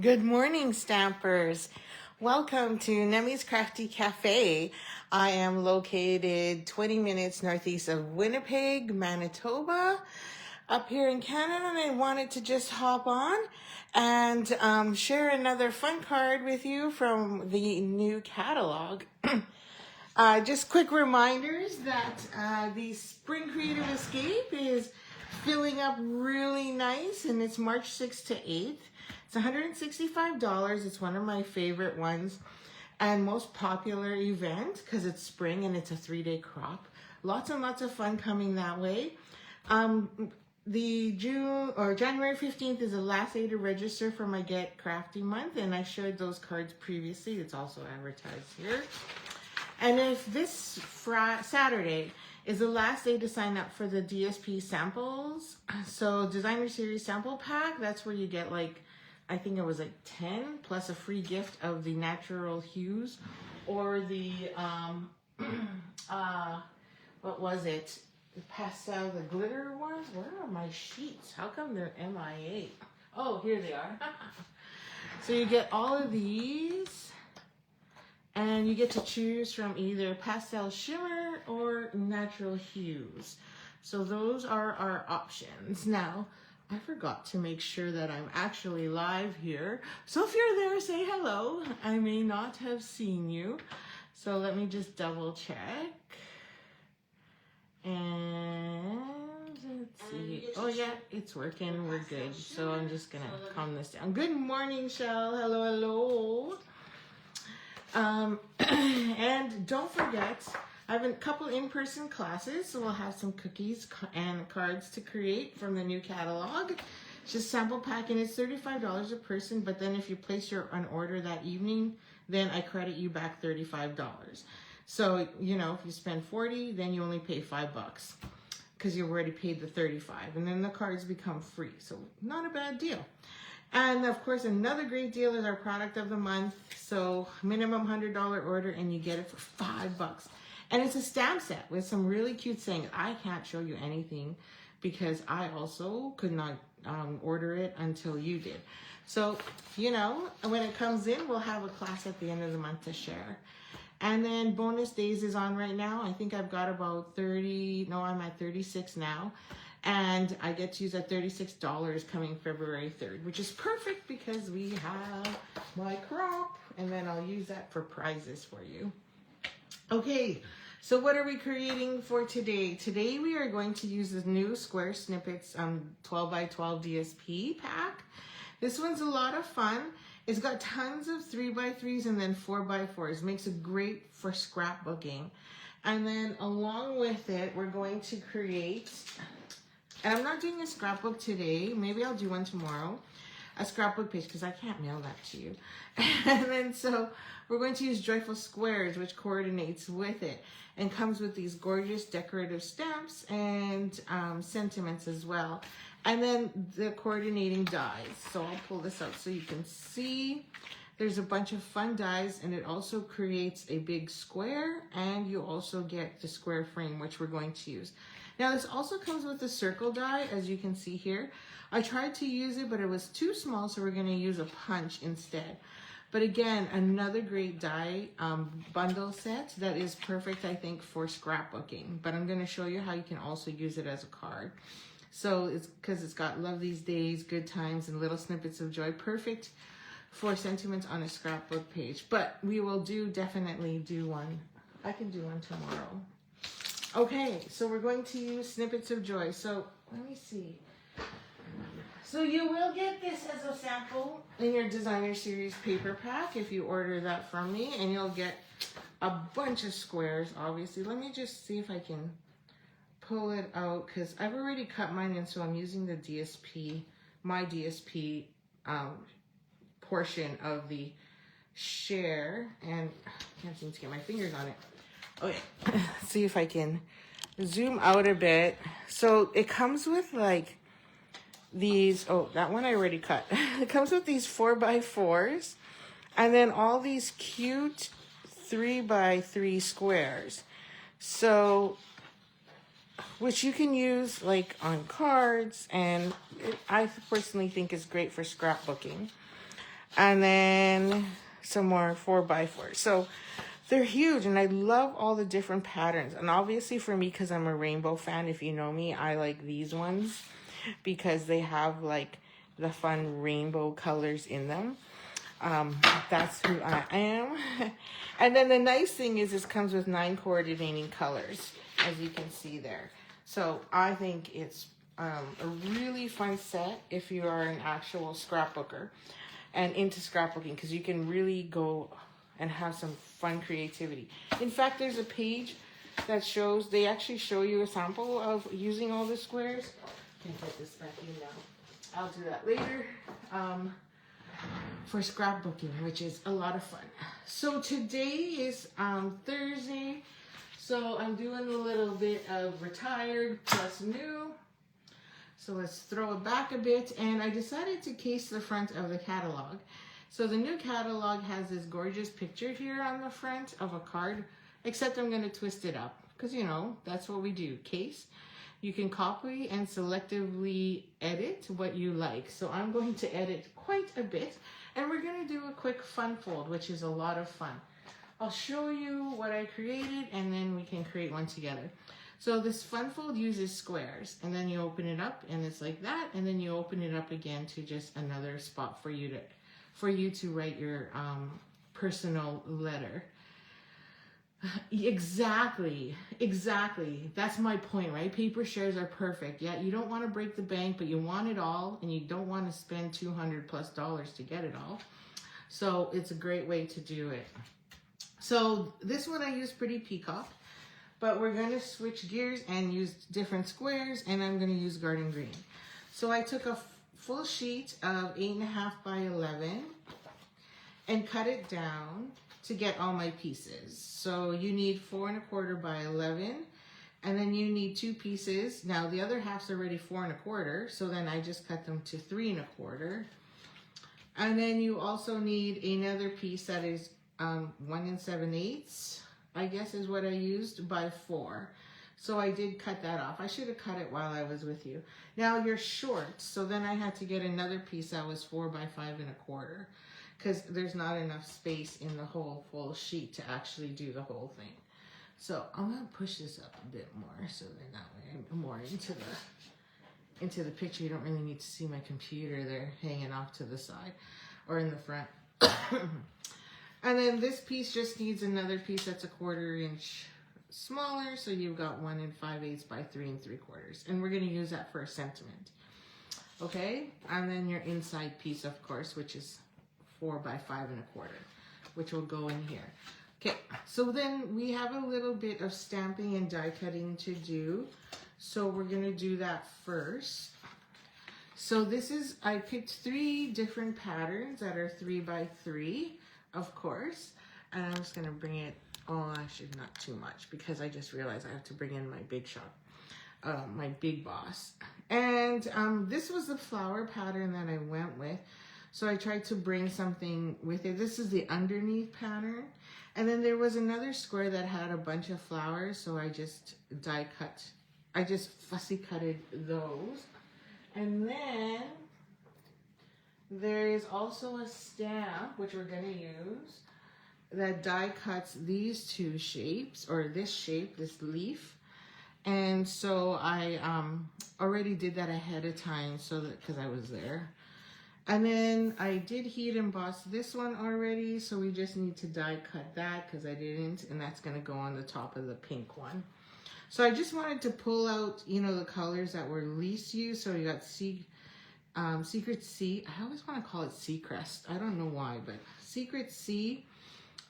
Good morning, Stampers. Welcome to Nemi's Crafty Cafe. I am located 20 minutes northeast of Winnipeg, Manitoba, up here in Canada, and I wanted to just hop on and share another fun card with you from the new catalog. Just quick reminders that the Spring Creative Escape is filling up really nice, and it's March 6th to 8th. It's $165. It's one of my favorite ones and most popular event because it's spring and it's a 3-day crop. Lots and lots of fun coming that way. The January 15th is the last day to register for my Get Crafty month, and I shared those cards previously. It's also advertised here. And if this Saturday is the last day to sign up for the DSP samples, so Designer Series Sample Pack, that's where you get I think it was 10 plus a free gift of the natural hues or the, what was it? The pastel, the glitter ones? Where are my sheets? How come they're MIA? Oh, here they are. So you get all of these. And you get to choose from either pastel shimmer or natural hues. So those are our options. Now, I forgot to make sure that I'm actually live here. So if you're there, say hello. I may not have seen you. So let me just double check. And let's see. Oh yeah, it's working. We're good. So I'm just gonna calm this down. Good morning, Shell. Hello, hello. And don't forget, I have a couple in-person classes, so we'll have some cookies and cards to create from the new catalog. It's just sample packing. It's $35 a person, but then if you place an order that evening, then I credit you back $35. So, if you spend $40, then you only pay $5 because you've already paid the $35, and then the cards become free. So not a bad deal. And of course, another great deal is our product of the month. So minimum $100 order and you get it for $5. And it's a stamp set with some really cute sayings. I can't show you anything because I also could not order it until you did. So, when it comes in, we'll have a class at the end of the month to share. And then bonus days is on right now. I think I've got about I'm at 36 now. And I get to use that $36 coming February 3rd, which is perfect because we have my crop, and then I'll use that for prizes for you. Okay, so what are we creating for today? Today we are going to use the new Square Snippets 12 by 12 DSP pack. This one's a lot of fun. It's got tons of 3x3s and then 4x4s. Makes it great for scrapbooking. And then along with it, we're going to create... And I'm not doing a scrapbook today. Maybe I'll do one tomorrow. A scrapbook page because I can't mail that to you. And then so we're going to use Joyful Squares, which coordinates with it and comes with these gorgeous decorative stamps and sentiments as well. And then the coordinating dies. So I'll pull this out so you can see. There's a bunch of fun dies, and it also creates a big square, and you also get the square frame, which we're going to use. Now this also comes with a circle die, as you can see here. I tried to use it, but it was too small, so we're going to use a punch instead. But again, another great die bundle set that is perfect, I think, for scrapbooking. But I'm going to show you how you can also use it as a card. So it's because it's got love these days, good times, and little snippets of joy. Perfect for sentiments on a scrapbook page. But we will definitely do one. I can do one tomorrow. Okay, so we're going to use Snippets of Joy. So let me see. So you will get this as a sample in your Designer Series paper pack if you order that from me, and you'll get a bunch of squares, obviously. Let me just see if I can pull it out because I've already cut mine in, so I'm using the DSP, my DSP portion of the share, and I can't seem to get my fingers on it. Okay, let's see if I can zoom out a bit. So it comes with these, that one I already cut. It comes with these 4x4s and then all these cute 3x3 squares. So, which you can use on cards, and I personally think is great for scrapbooking. And then some more 4x4. So they're huge, and I love all the different patterns. And obviously for me, because I'm a rainbow fan, if you know me, I like these ones because they have like the fun rainbow colors in them. That's who I am. And then the nice thing is this comes with 9 coordinating colors, as you can see there. So I think it's a really fun set if you are an actual scrapbooker and into scrapbooking, because you can really go and have some fun creativity. In fact, there's a page that shows, they actually show you a sample of using all the squares. I can put this back in now. I'll do that later. For scrapbooking, which is a lot of fun. So today is Thursday, so I'm doing a little bit of retired plus new. So let's throw it back a bit, and I decided to case the front of the catalog. So the new catalog has this gorgeous picture here on the front of a card, except I'm going to twist it up, because you know, that's what we do, case. You can copy and selectively edit what you like. So I'm going to edit quite a bit, and we're going to do a quick fun fold, which is a lot of fun. I'll show you what I created, and then we can create one together. So this fun fold uses squares, and then you open it up, and it's like that, and then you open it up again to just another spot for you to write your personal letter. Exactly. That's my point, right? Paper shares are perfect. Yeah, you don't want to break the bank, but you want it all, and you don't want to spend $200+ to get it all. So it's a great way to do it. So this one I use Pretty Peacock, but we're going to switch gears and use different squares, and I'm going to use Garden Green. So I took a full sheet of 8.5 by 11 and cut it down to get all my pieces. So you need 4.25 by 11, and then you need 2 pieces. Now the other half's already 4.25, so then I just cut them to 3.25. And then you also need another piece that is 1 7/8, I guess is what I used, by 4. So I did cut that off. I should have cut it while I was with you. Now you're short, so then I had to get another piece that was 4 by 5.25. Because there's not enough space in the whole full sheet to actually do the whole thing. So I'm going to push this up a bit more, so then that way I'm more into the picture. You don't really need to see my computer there hanging off to the side or in the front. And then this piece just needs another piece that's 1/4 inch smaller, so you've got 1 5/8 by 3 3/4. And we're going to use that for a sentiment. Okay? And then your inside piece, of course, which is 4 by 5.25, which will go in here. Okay, so then we have a little bit of stamping and die cutting to do. So we're gonna do that first. So this is, I picked 3 different patterns that are 3 by 3, of course. And I'm just gonna bring it, oh, actually not too much, because I just realized I have to bring in my big shot, my big boss. And this was the flower pattern that I went with. So I tried to bring something with it. This is the underneath pattern. And then there was another square that had a bunch of flowers. So I just I just fussy cutted those. And then there is also a stamp, which we're gonna use, that die cuts these 2 shapes, or this shape, this leaf. And so I already did that ahead of time, so that, because I was there. And then I did heat emboss this one already, so we just need to die cut that because I didn't, and that's going to go on the top of the pink one. So I just wanted to pull out, you know, the colors that were least used. So we got Secret Sea. I always want to call it Seacrest. I don't know why, but Secret Sea.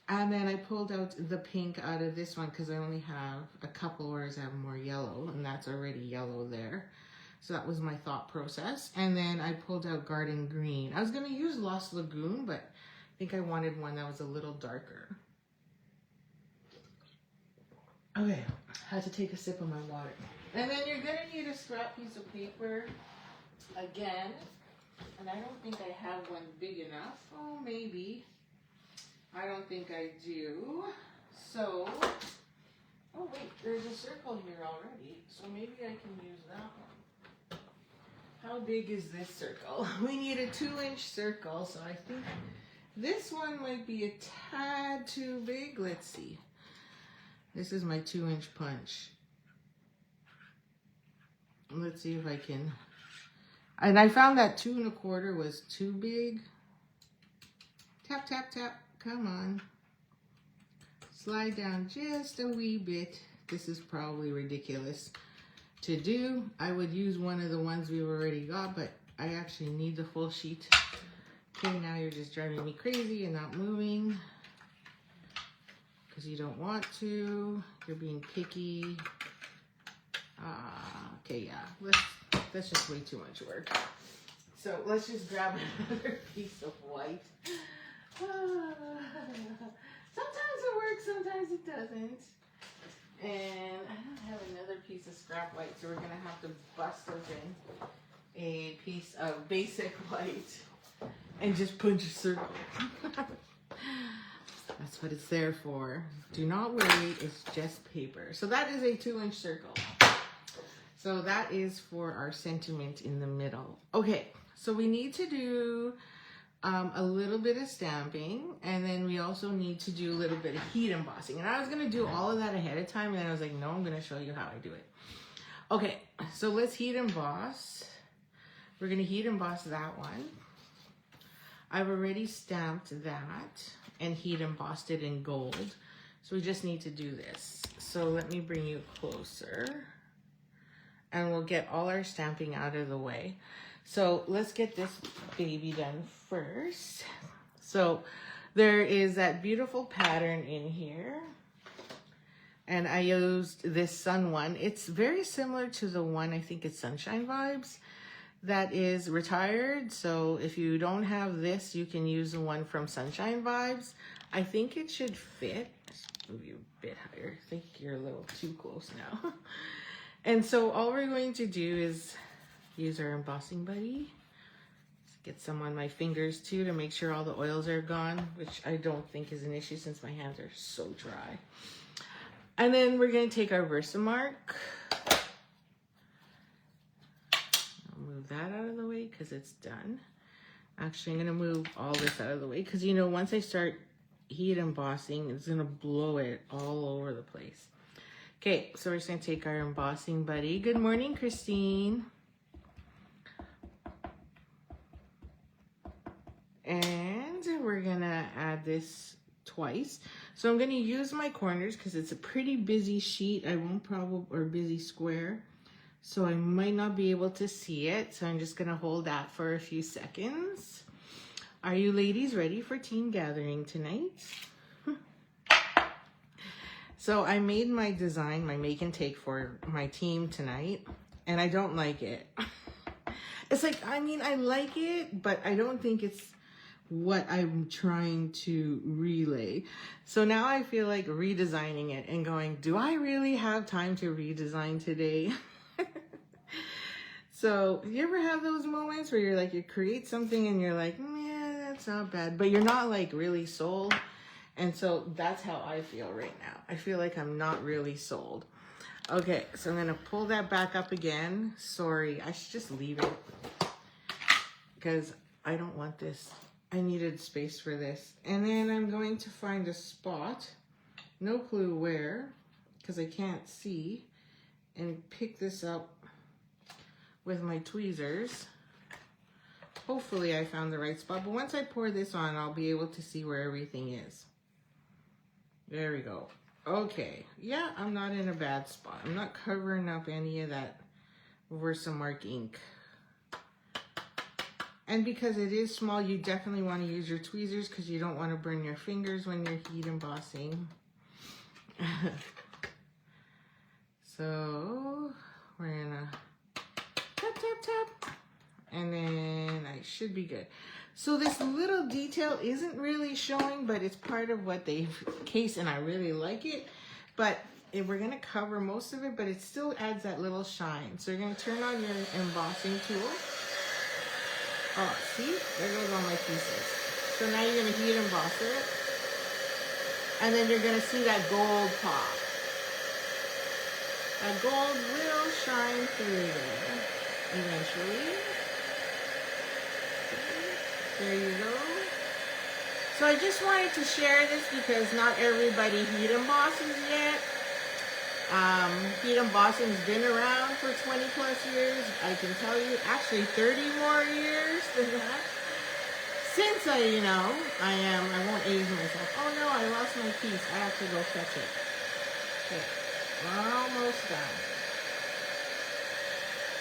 And then I pulled out the pink out of this one because I only have a couple whereas I have more yellow, and that's already yellow there. So that was my thought process. And then I pulled out Garden Green. I was going to use Lost Lagoon, but I think I wanted one that was a little darker. Okay, I had to take a sip of my water. And then you're going to need a scrap piece of paper again. And I don't think I have one big enough. Oh, maybe. I don't think I do. So, oh wait, there's a circle here already. So maybe I can use that one. How big is this circle? We need a 2-inch circle, so I think this one might be a tad too big. Let's see. This is my 2-inch punch. Let's see if I can. And I found that 2 1/4 was too big. Tap, tap, tap. Come on. Slide down just a wee bit. This is probably ridiculous to do. I would use one of the ones we've already got, but I actually need the full sheet. Okay, now you're just driving me crazy and not moving because you don't want to. You're being picky. Okay, yeah, that's just way too much work. So let's just grab another piece of white. Sometimes it works, sometimes it doesn't. And I don't have another piece of scrap white, so we're gonna have to bust open a piece of basic white and just punch a circle. That's what it's there for. Do not worry, it's just paper. So that is a 2-inch circle. So that is for our sentiment in the middle. Okay, so we need to do a little bit of stamping, and then we also need to do a little bit of heat embossing. And I was gonna do all of that ahead of time, and then I was like, no, I'm gonna show you how I do it. Okay, so let's heat emboss. We're gonna heat emboss that one. I've already stamped that and heat embossed it in gold. So we just need to do this. So let me bring you closer and we'll get all our stamping out of the way. So let's get this baby done first. So there is that beautiful pattern in here. And I used this sun one. It's very similar to the one, I think it's Sunshine Vibes, that is retired. So if you don't have this, you can use the one from Sunshine Vibes. I think it should fit. Let's move you a bit higher. I think you're a little too close now. And so all we're going to do is use our embossing buddy. Let's get some on my fingers too to make sure all the oils are gone, which I don't think is an issue since my hands are so dry. And then we're going to take our Versamark. I'll move that out of the way because it's done. Actually, I'm going to move all this out of the way because, you know, once I start heat embossing, it's going to blow it all over the place. Okay, so we're just going to take our embossing buddy. Good morning, Christine. And we're going to add this twice. So I'm going to use my corners because it's a pretty busy sheet. I won't probably, or busy square. So I might not be able to see it. So I'm just going to hold that for a few seconds. Are you ladies ready for team gathering tonight? So I made my design, my make and take for my team tonight, and I don't like it. It's like, I mean, I like it, but I don't think it's what I'm trying to relay. So now I feel like redesigning it and going, do I really have time to redesign today? So you ever have those moments where you're like, you create something and you're like, yeah, that's not bad, but you're not like really sold? And so that's how I feel right now. I feel like I'm not really sold. Okay, so I'm gonna pull that back up again. Sorry, I should just leave it because I don't want this. I needed space for this. And then I'm going to find a spot, no clue where, because I can't see, and pick this up with my tweezers. Hopefully I found the right spot, but once I pour this on, I'll be able to see where everything is. There we go. Okay, yeah, I'm not in a bad spot. I'm not covering up any of that Versamark ink. And because it is small, you definitely want to use your tweezers because you don't want to burn your fingers when you're heat embossing. So we're gonna tap, tap, tap, and then I should be good. So this little detail isn't really showing, but it's part of what they've cased, and I really like it. But we're gonna cover most of it, but it still adds that little shine. So you're gonna turn on your embossing tool. Oh, see? There goes all my pieces. So now you're gonna heat emboss it. And then you're gonna see that gold pop. That gold will shine through there eventually. There you go. So I just wanted to share this because not everybody heat embosses yet. Heat embossing has been around for 20 plus years. I can tell you, actually 30 more years than that. Since I won't age myself. Oh no, I lost my piece. I have to go fetch it. Okay, we're almost done.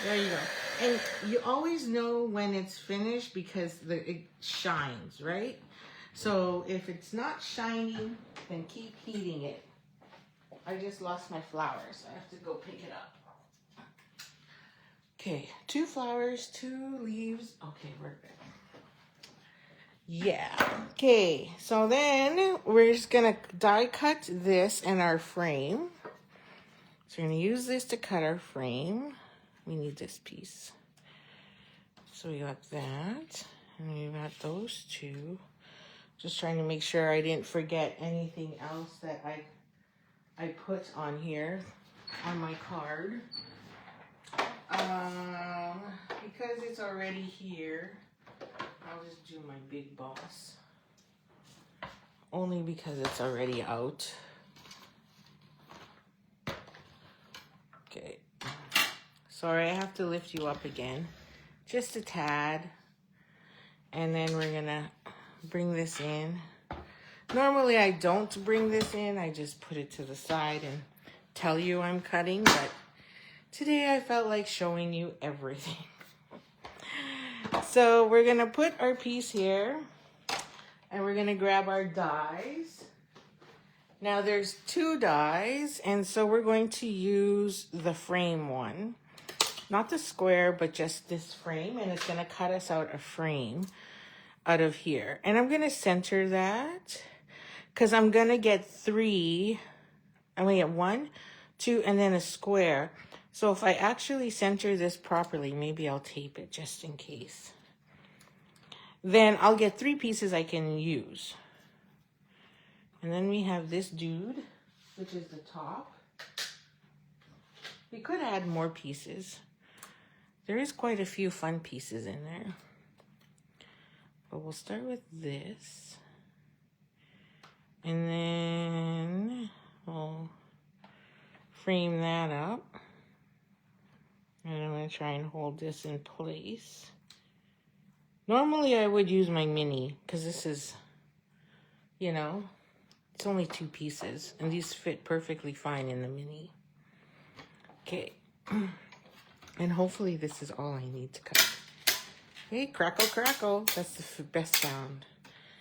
There you go. And you always know when it's finished because it shines, right? So if it's not shining, then keep heating it. I just lost my flowers. I have to go pick it up. Okay, 2 flowers, 2 leaves. Okay, we're good. Yeah. Okay, so then we're just gonna die cut this in our frame. So we're gonna use this to cut our frame. We need this piece. So we got that, and we got those 2. Just trying to make sure I didn't forget anything else that I put on here on my card. Because it's already here, I'll just do my big boss. Only because it's already out. Okay. Sorry, I have to lift you up again. Just a tad. And then we're gonna bring this in. Normally I don't bring this in. I just put it to the side and tell you I'm cutting. But today I felt like showing you everything. So we're gonna put our piece here. And we're gonna grab our dies. Now there's 2 dies, and so we're going to use the frame one. Not the square, but just this frame, and it's gonna cut us out a frame out of here. And I'm gonna center that, because I'm gonna get 3, I'm gonna get 1, 2, and then a square. So if I actually center this properly, maybe I'll tape it just in case. Then I'll get 3 pieces I can use. And then we have this dude, which is the top. We could add more pieces. There is quite a few fun pieces in there. But we'll start with this. And then we'll frame that up. And I'm going to try and hold this in place. Normally I would use my mini because this is, it's only 2 pieces and these fit perfectly fine in the mini. Okay, and hopefully this is all I need to cut. Okay, crackle, crackle. That's the best sound.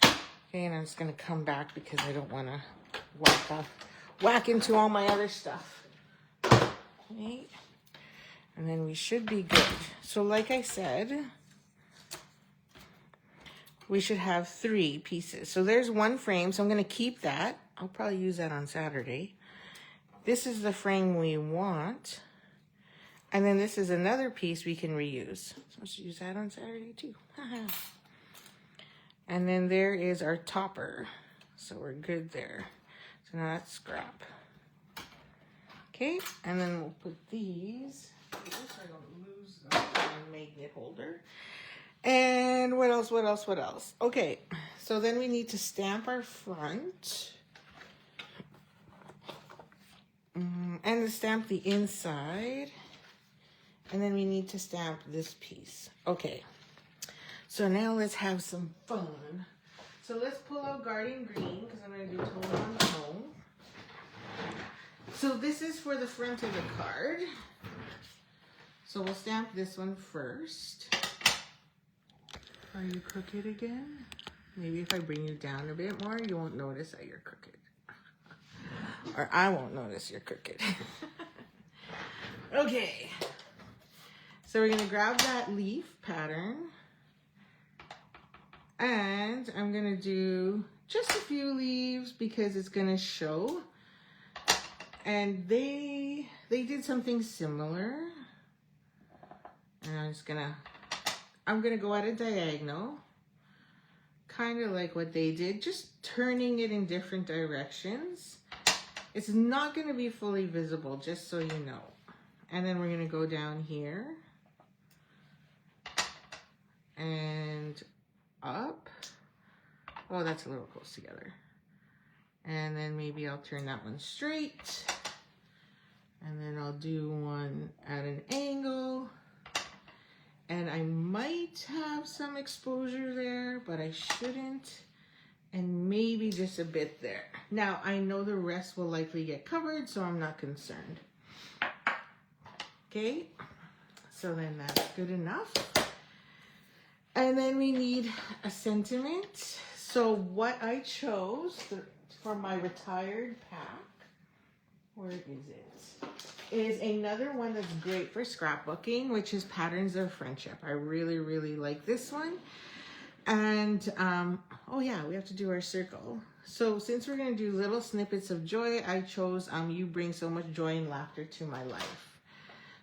Okay, and I'm just gonna come back because I don't want to whack into all my other stuff. Okay, and then we should be good. So like I said, we should have 3 pieces. So there's 1 frame, so I'm going to keep that. I'll probably use that on Saturday. This is the frame we want. And then this is another piece we can reuse. So let's use that on Saturday too. And then there is our topper. So we're good there. So now that's scrap. Okay, and then we'll put these here so I don't lose the magnet holder. And what else? Okay, so then we need to stamp our front. And stamp the inside. And then we need to stamp this piece. Okay, so now let's have some fun. So let's pull out Garden Green because I'm going to do tone on tone. So this is for the front of the card. So we'll stamp this one first. Are you crooked again? Maybe if I bring you down a bit more, you won't notice that you're crooked. Or I won't notice you're crooked. Okay. So we're gonna grab that leaf pattern. And I'm gonna do just a few leaves because it's gonna show. And they did something similar. And I'm gonna go at a diagonal, kind of like what they did, just turning it in different directions. It's not gonna be fully visible, just so you know. And then we're gonna go down here and up. Oh, that's a little close together. And then maybe I'll turn that one straight. And then I'll do one at an angle. And I might have some exposure there, but I shouldn't. And maybe just a bit there. Now, I know the rest will likely get covered, so I'm not concerned. Okay, so then that's good enough. And then we need a sentiment. So what I chose for my retired pack, where is it? Is another one that's great for scrapbooking, which is Patterns of Friendship. I really, really like this one. And, oh yeah, we have to do our circle. So since we're going to do little snippets of joy, I chose You Bring So Much Joy and Laughter to My Life.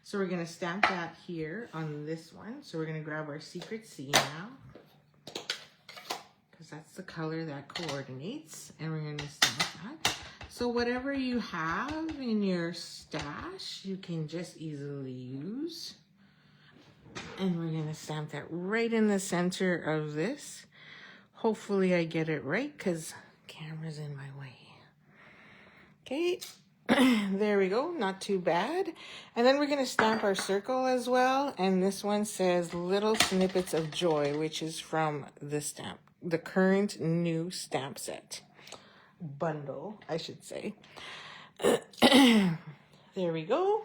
So we're going to stamp that here on this one. So we're going to grab our Secret C now, because that's the color that coordinates. And we're going to stamp that. So whatever you have in your stash, you can just easily use. And we're going to stamp that right in the center of this. Hopefully I get it right, because camera's in my way. Okay. There we go, not too bad. And then we're going to stamp our circle as well. And this one says Little Snippets of Joy, which is from the current new stamp set. Bundle, I should say. There we go.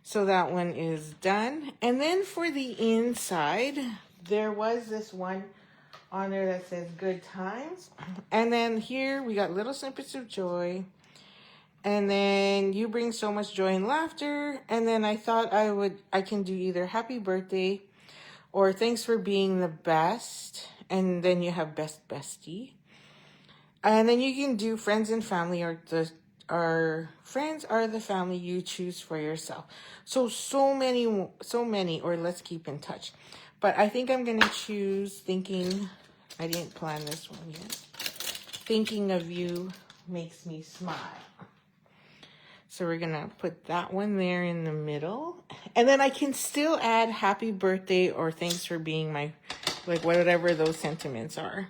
So that one is done. And then for the inside, there was this one on there that says Good Times. And then here we got Little Snippets of Joy. And then You Bring So Much Joy and Laughter. And then I thought I can do either Happy Birthday or Thanks for Being the Best. And then you have Best Bestie. And then you can do Friends and Family, or friends are the family you choose for yourself. So many, or Let's Keep in Touch. But I think I'm going to choose I didn't plan this one yet. Thinking of You Makes Me Smile. So we're going to put that one there in the middle. And then I can still add Happy Birthday or Thanks for Being my, like whatever those sentiments are.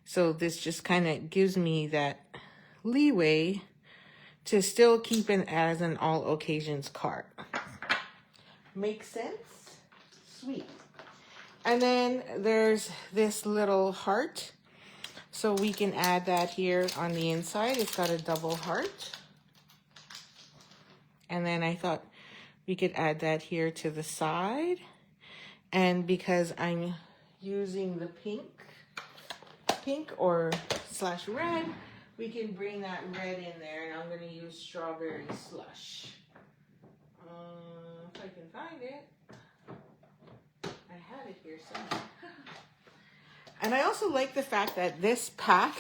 So this just kind of gives me that leeway to still keep it as an all occasions card. Make sense? Sweet. And then there's this little heart. So we can add that here on the inside. It's got a double heart. And then I thought we could add that here to the side. And because I'm using the pink or / red, we can bring that red in there. And I'm going to use Strawberry Slush. If I can find it. I had it here somewhere. And I also like the fact that this pack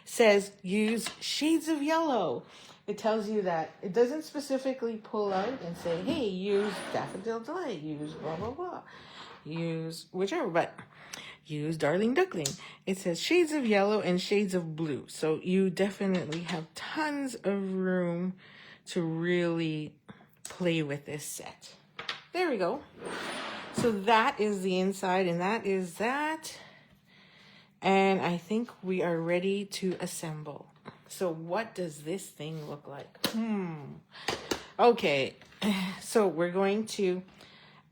says use shades of yellow. It tells you that it doesn't specifically pull out and say, hey, use Daffodil Delight, use blah, blah, blah. Use whichever, but use Darling Duckling. It says shades of yellow and shades of blue. So you definitely have tons of room to really play with this set. There we go. So that is the inside, and that is that. And I think we are ready to assemble. So what does this thing look like? Okay, so we're going to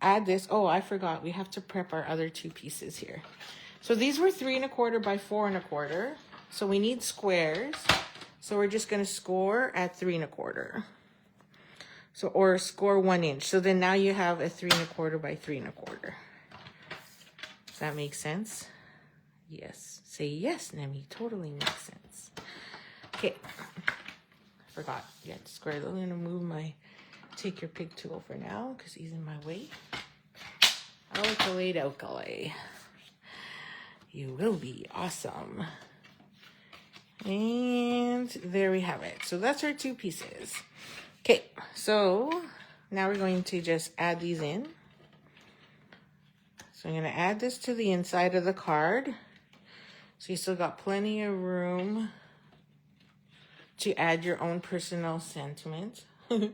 add this. Oh, I forgot. We have to prep our other two pieces here. So these were 3 1/4 by 4 1/4. So we need squares. So we're just going to score at 3 1/4. So, or score 1 inch. So then now you have a 3 1/4 by 3 1/4. Does that make sense? Yes. Say yes, Nemi. Totally makes sense. Okay. I forgot. You have to square. I'm going to move my take your pick tool for now because he's in my way. Alkali. You will be awesome. And there we have it. So that's our 2 pieces. Okay, so now we're going to just add these in. So I'm going to add this to the inside of the card. So you still got plenty of room to add your own personal sentiment. Yeah,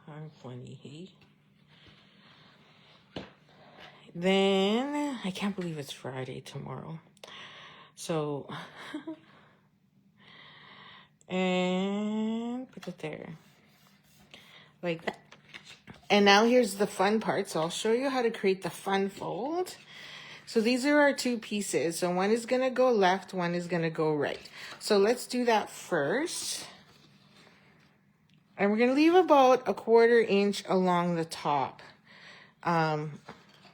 I'm funny, hey? Then, I can't believe it's Friday tomorrow. So, and put it there. Like that. And now here's the fun part. So I'll show you how to create the fun fold. So these are our two pieces. So one is going to go left, one is going to go right. So let's do that first. And we're going to leave about a 1/4 inch along the top.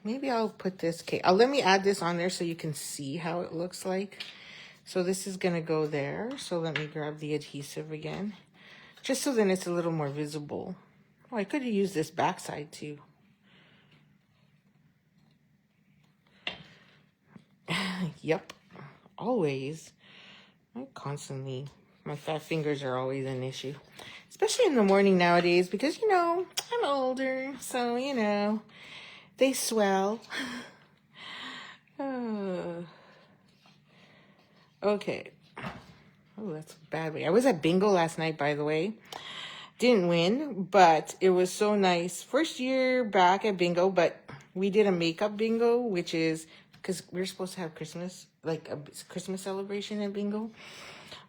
Maybe I'll put this, okay, let me add this on there so you can see how it looks like. So this is going to go there. So let me grab the adhesive again, just so then it's a little more visible. Oh, I could have used this backside too. Yep, always. My fat fingers are always an issue. Especially in the morning nowadays because, you know, I'm older. So, you know, they swell. Okay. Oh, that's a bad way. I was at bingo last night, by the way. Didn't win, but it was so nice. First year back at bingo, but we did a makeup bingo, which is because we're supposed to have Christmas, like a Christmas celebration at bingo.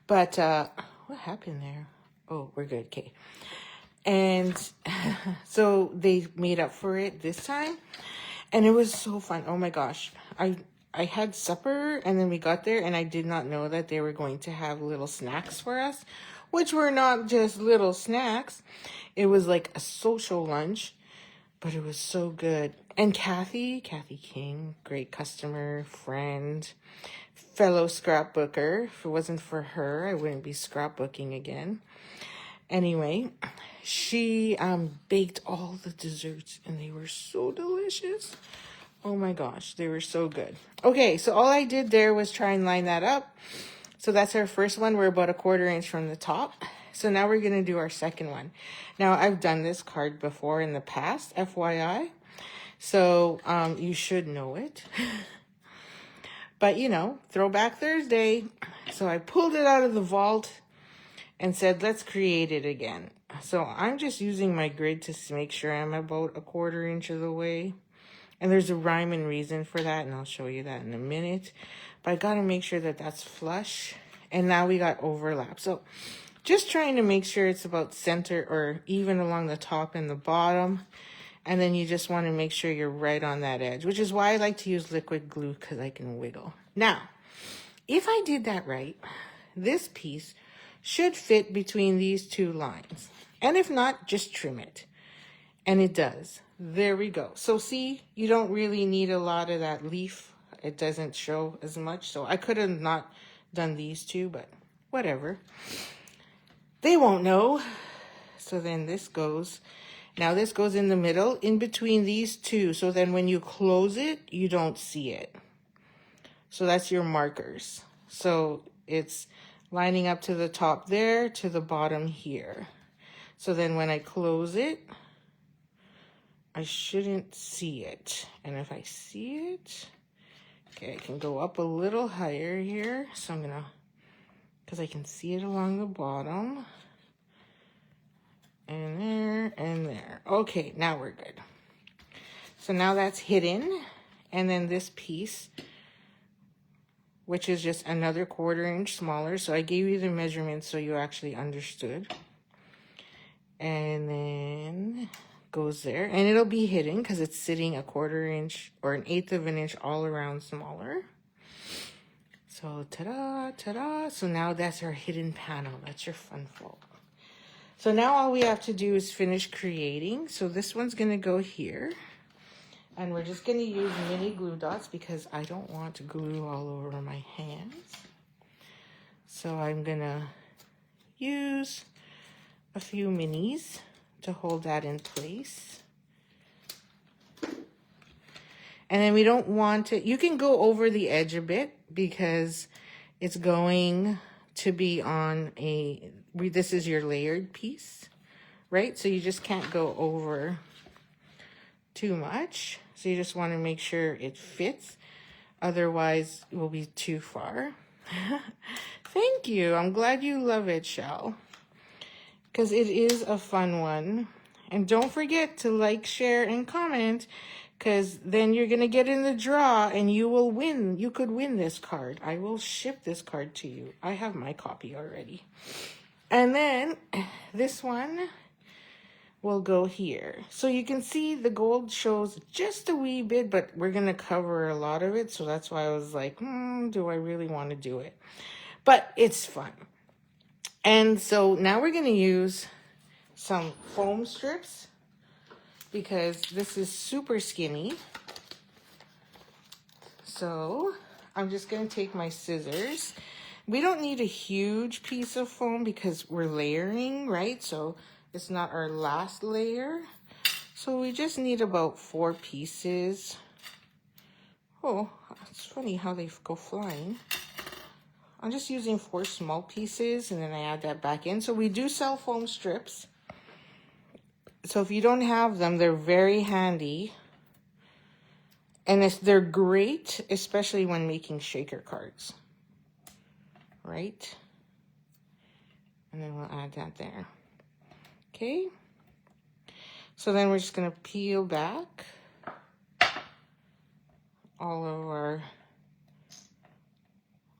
But what happened there? Oh, we're good. Okay. And so they made up for it this time. And it was so fun. Oh my gosh. I had supper and then we got there and I did not know that they were going to have little snacks for us, which were not just little snacks. It was like a social lunch, but it was so good. And Kathy King, great customer, friend, fellow scrapbooker. If it wasn't for her, I wouldn't be scrapbooking again. Anyway, she baked all the desserts and they were so delicious. Oh my gosh, they were so good. Okay, so all I did there was try and line that up. So that's our first one. We're about a 1/4 inch from the top. So now we're going to do our second one. Now, I've done this card before in the past, FYI. So you should know it. But, you know, Throwback Thursday. So I pulled it out of the vault and said, let's create it again. So I'm just using my grid to make sure I'm about a 1/4 inch of the way. And there's a rhyme and reason for that, and I'll show you that in a minute. But I got to make sure that that's flush. And now we got overlap. So just trying to make sure it's about center or even along the top and the bottom. And then you just want to make sure you're right on that edge, which is why I like to use liquid glue because I can wiggle. Now, if I did that right, this piece should fit between these two lines. And if not, just trim it. And it does. There we go. So see, you don't really need a lot of that leaf. It doesn't show as much. So I could have not done these two, but whatever. They won't know. So then this goes. Now this goes in the middle, in between these two. So then when you close it, you don't see it. So that's your markers. So it's lining up to the top there, to the bottom here. So then when I close it, I shouldn't see it. And if I see it, okay, I can go up a little higher here. So I'm gonna, because I can see it along the bottom. And there, and there. Okay, now we're good. So now that's hidden. And then this piece, which is just another 1/4 inch smaller. So I gave you the measurements so you actually understood. And then goes there, and it'll be hidden because it's sitting a 1/4 inch or an 1/8 of an inch all around smaller. So ta-da, ta-da. So now that's our hidden panel. That's your fun fold. So now all we have to do is finish creating. So this one's going to go here. And we're just going to use mini glue dots because I don't want glue all over my hands. So I'm going to use a few minis to hold that in place. And then we don't want it, you can go over the edge a bit because it's going to be on a, this is your layered piece, right? So you just can't go over too much. So you just want to make sure it fits. Otherwise, it will be too far. Thank you. I'm glad you love it, Shell. Because it is a fun one. And don't forget to like, share, and comment. because then you're going to get in the draw and you will win. You could win this card. I will ship this card to you. I have my copy already. And then this one will go here. So you can see the gold shows just a wee bit, but we're going to cover a lot of it. So that's why I was like, do I really want to do it? But it's fun. And so now we're going to use some foam strips because this is super skinny. So I'm just going to take my scissors. We don't need a huge piece of foam because we're layering, right? So it's not our last layer. So we just need about 4 pieces. Oh, it's funny how they go flying. I'm just using 4 small pieces and then I add that back in. So we do sell foam strips. So if you don't have them, they're very handy. And they're great, especially when making shaker cards. Right? And then we'll add that there. Okay, so then we're just going to peel back all of our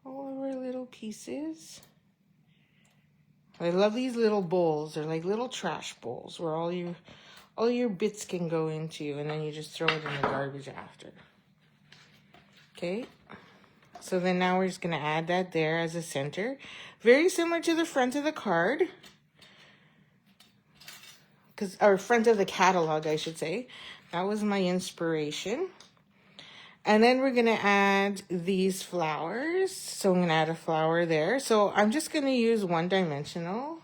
little pieces. I love these little bowls. They're like little trash bowls where all your bits can go into, and then you just throw it in the garbage after. Okay, so then now we're just going to add that there as a center. Very similar to the front of the card. Or front of the catalog, I should say. That was my inspiration. And then we're going to add these flowers. So I'm going to add a flower there. So I'm just going to use one-dimensional.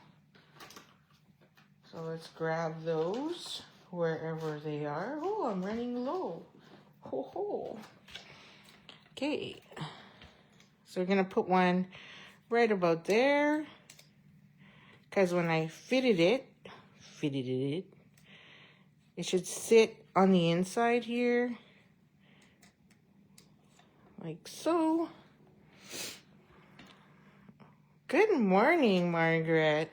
So let's grab those wherever they are. Oh, I'm running low. Ho ho. Okay. So we're going to put one right about there. Because when I fitted it, it should sit on the inside here, like so. Good morning, Margaret.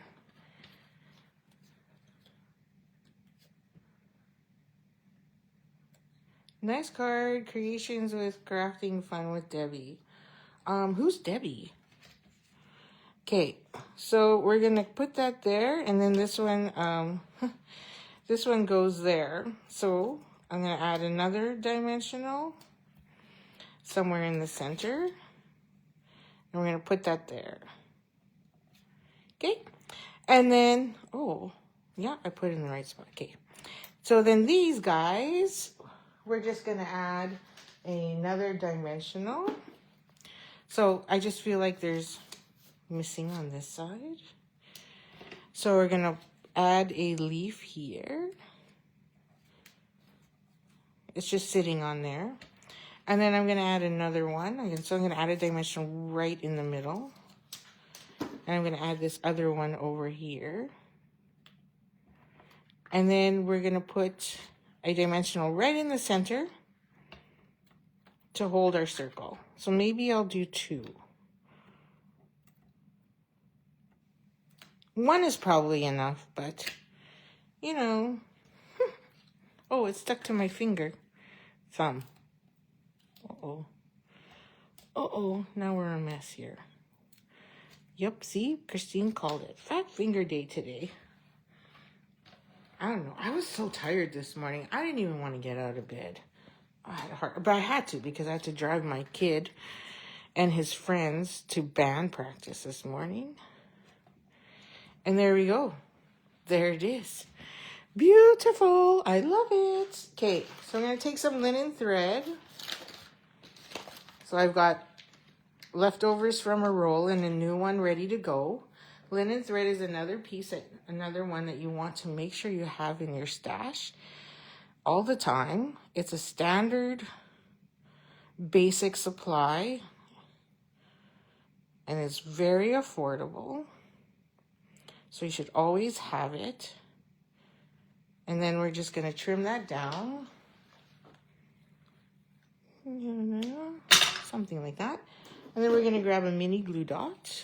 Nice card. Creations with crafting fun with Debbie. Who's Debbie? Okay, so we're gonna put that there, and then this one, this one goes there. So I'm gonna add another dimensional somewhere in the center, and we're gonna put that there. Okay, and then, oh, yeah, I put it in the right spot. Okay, so then these guys, we're just gonna add another dimensional. So I just feel like there's missing on this side. So we're gonna add a leaf here. It's just sitting on there. And then I'm gonna add another one. So I'm gonna add a dimension right in the middle. And I'm gonna add this other one over here. And then we're gonna put a dimensional right in the center to hold our circle. So maybe I'll do 2. One is probably enough, but you know. Oh, it stuck to my finger. Thumb. Uh-oh. Uh-oh, now we're a mess here. Yep, see? Christine called it. Fat finger day today. I don't know. I was so tired this morning. I didn't even want to get out of bed. I had a heart, but I had to because I had to drive my kid and his friends to band practice this morning. And there we go. There it is. Beautiful. I love it. Okay, so I'm going to take some linen thread. So I've got leftovers from a roll and a new one ready to go. Linen thread is another piece, another one that you want to make sure you have in your stash all the time. It's a standard basic supply and it's very affordable. So you should always have it. And then we're just going to trim that down. Something like that. And then we're going to grab a mini glue dot.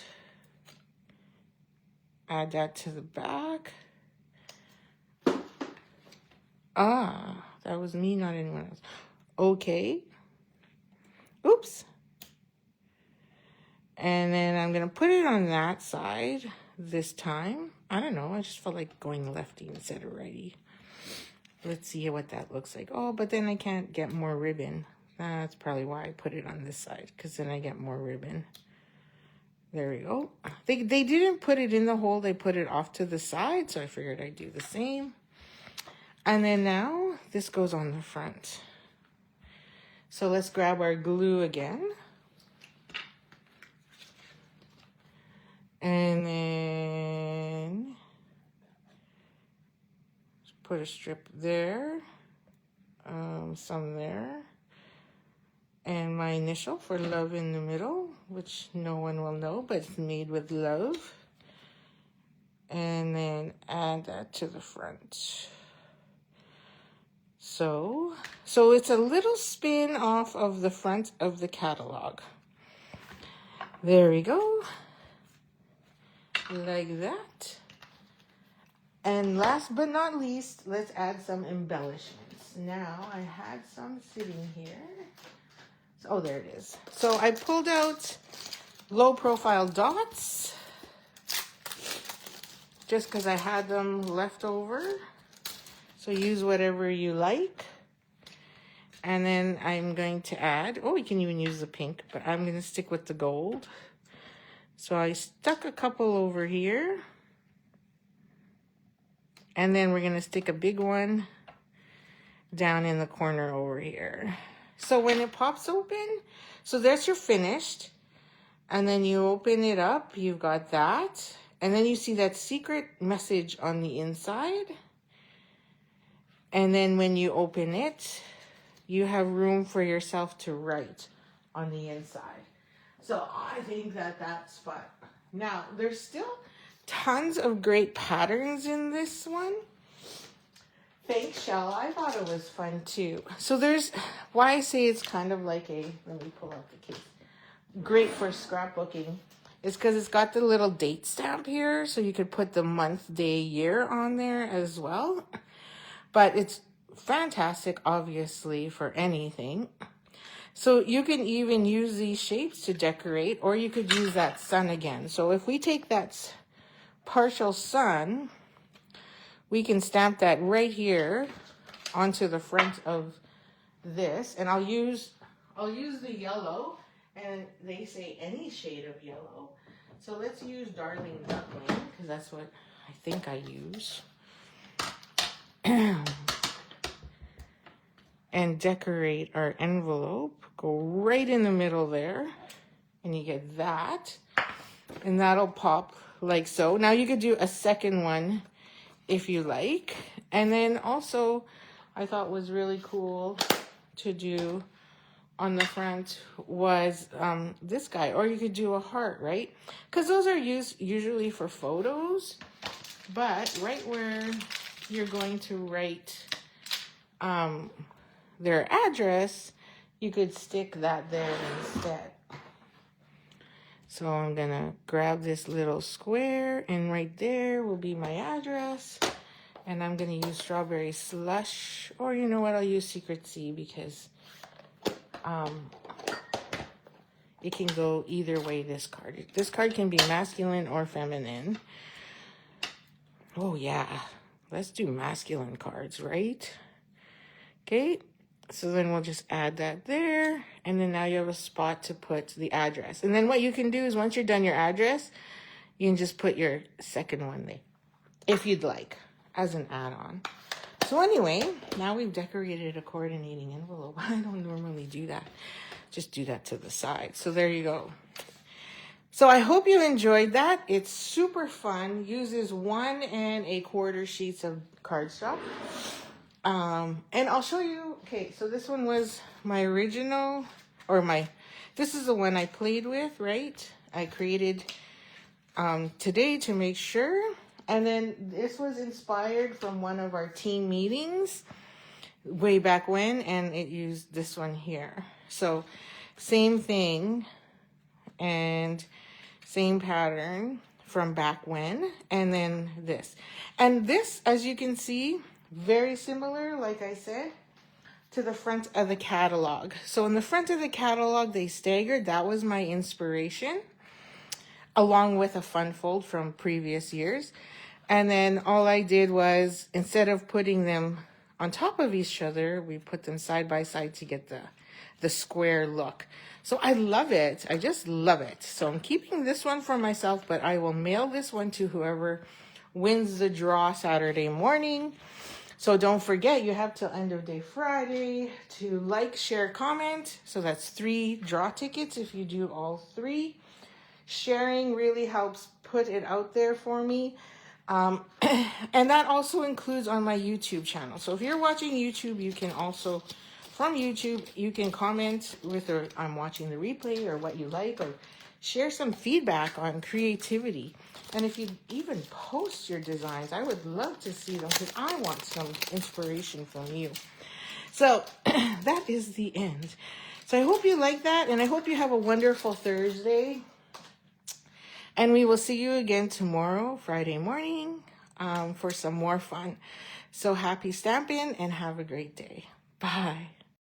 Add that to the back. That That was me, not anyone else. Okay. Oops. And then I'm going to put it on that side this time. I don't know. I just felt like going lefty instead of righty. Let's see what that looks like. Oh, but then I can't get more ribbon. That's probably why I put it on this side, because then I get more ribbon. There we go. They didn't put it in the hole. They put it off to the side, so I figured I'd do the same. And then now this goes on the front. So let's grab our glue again. And then put a strip there, some there, and my initial for love in the middle, which no one will know, but it's made with love. And then add that to the front. So it's a little spin off of the front of the catalog. There we go. Like that. And last but not least, let's add some embellishments. Now, I had some sitting here. Oh, there it is. So I pulled out low profile dots just because I had them left over. So use whatever you like. And then I'm going to add, oh, you can even use the pink, but I'm going to stick with the gold. So I stuck a couple over here. And then we're going to stick a big one down in the corner over here. So when it pops open, so there's your finished. And then you open it up, you've got that. And then you see that secret message on the inside. And then when you open it, you have room for yourself to write on the inside. So I think that that's fun. Now, there's still tons of great patterns in this one. Thanks, Shell. I thought it was fun too. So there's, why I say it's kind of like a, let me pull out the case. Great for scrapbooking. Is because it's got the little date stamp here. So you could put the month, day, year on there as well. But it's fantastic, obviously, for anything. So you can even use these shapes to decorate, or you could use that sun again. So if we take that partial sun, we can stamp that right here onto the front of this. And I'll use the yellow, and they say any shade of yellow. So let's use Darling Duckling, because that's what I think I use. And decorate our envelope. Go right in the middle there, and you get that, and that'll pop like so. Now you could do a second one if you like. And then also I thought was really cool to do on the front was this guy, or you could do a heart, right? Because those are used usually for photos, but right where you're going to write their address, you could stick that there instead. So I'm gonna grab this little square, and right there will be my address. And I'm gonna use Strawberry Slush, or you know what, I'll use Secret C, because it can go either way, this card. This card can be masculine or feminine. Oh yeah, let's do masculine cards, right? Okay. So then we'll just add that there. And then now you have a spot to put the address. And then what you can do is once you're done your address, you can just put your second one there, if you'd like, as an add-on. So anyway, now we've decorated a coordinating envelope. I don't normally do that. Just do that to the side. So there you go. So I hope you enjoyed that. It's super fun. Uses 1 1/4 sheets of cardstock. And I'll show you, okay, so this one was my original, or this is the one I played with, right? I created today to make sure. And then this was inspired from one of our team meetings way back when, and it used this one here. So same thing and same pattern from back when, and then this. And this, as you can see, very similar, like I said, to the front of the catalog. So in the front of the catalog, they staggered. That was my inspiration, along with a fun fold from previous years. And then all I did was, instead of putting them on top of each other, we put them side by side to get the square look. So I love it. I just love it. So I'm keeping this one for myself, but I will mail this one to whoever wins the draw Saturday morning. So don't forget, you have till end of day Friday to like, share, comment. So that's 3 draw tickets if you do all 3. Sharing really helps put it out there for me. And that also includes on my YouTube channel. So if you're watching YouTube, you can also, from YouTube, you can comment with or I'm watching the replay or what you like, or share some feedback on creativity. And if you even post your designs, I would love to see them because I want some inspiration from you. So that is the end. So I hope you like that, and I hope you have a wonderful Thursday. And we will see you again tomorrow, Friday morning, for some more fun. So happy stamping and have a great day. Bye.